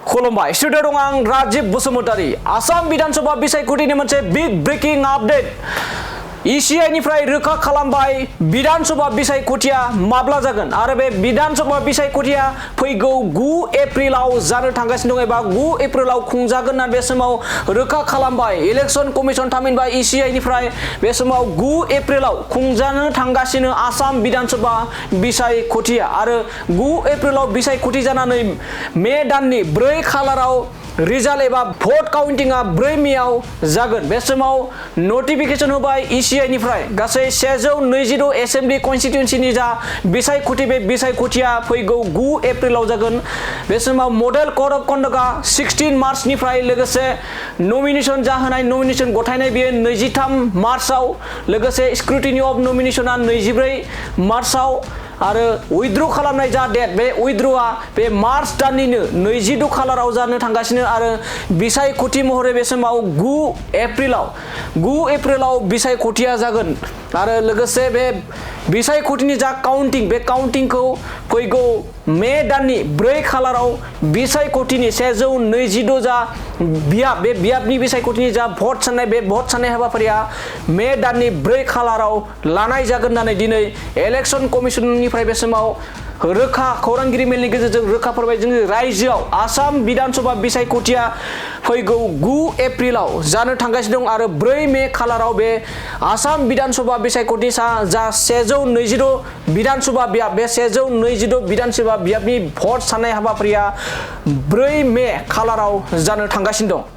खुलुमबाय स्टुडिअ दं आं राजीव बसुमतारी। आसाम विधानसभा बिसायख'थिनि मोनसे बिग ब्रेकिं आपडेट ECI निफ्राय रोखा खालामबाय विधानसभा बिसायख'थिया माब्ला जागोन आरो बे विधानसभा बिसायख'थिया फैगौ 9 एप्रिलाव जानो थांगासिनो दं एबा 9 एप्रिलाव खुंजागोन होनना बे समाव रोखा खालामबाय इलेक्शन कमिशन थामहिनबा ECI निफ्राय बे समाव 9 एप्रिलाव खुंजानो थांगासिनो आसाम विधानसभा बिसायख'थिया आरो 9 एप्रिलाव बिसायख'थि जानानै मे दाननि 4 खालाराव रिजाल्ट एबा भट काउन्टिंआ 4 मेआव जागोन। बे समाव नटिफिकेशन होबाय ECI निफ्राय गासै 122 एसेम्बली कन्स्टिट्युएन्सिनि जा बिसायख'थि बे बिसायख'थिया फैगौ 9 एप्रिलाव जागोन। बे समाव मडेल कोड अफ कन्डक्टआ 16 मार्चनिफ्राय लोगोसे नमिनेशन जाहोनाय नमिनेशन गथायनाय बेयो 23 मार्चआव लोगोसे स्क्रुटिनि अफ नमिनेशना 24 मार्चआव आरो उइथड्र खालामनाय जा डेट बे उइथड्रआ बे मार्च दाननिनो 22 खालाराव जानो थांगासिनो आरो बिसायख'थि महरै बे समाव 9 एप्रिलाव बिसायख'थिया जागोन आरो लोगोसे बे बिसायख'थिनि जा काउन्टिं बे काउन्टिंखौ फैगौ मे दाननि 4 खालाराव बिसायख'थिनि 122 जा बियाब बे बियाबनि बिसायख'थिनि जा भट साननाय बे भट साननाय हाबाफारिया मे दाननि 4 खालाराव लानाय जागोन होननानै दिनै इलेक्शन कमिशननिफ्राय बे समाव रोखा खौरांगिरि मेलनि गेजेरजों रोखा फोरमायबाय। जोंनि रायजोआव आसाम विधानसभा बिसायख'थिया फैगौ 9 एप्रिलाव जानो थांगासिनो दं आरो 4 मे खालाराव बे आसाम विधानसभा बिसायख'थि जा 122 विधानसभा बियाब बे 122 विधानसभा बियाबनि भट साननाय हाबाफारिया 4 मे खालाराव जानो थांगासिनो दं।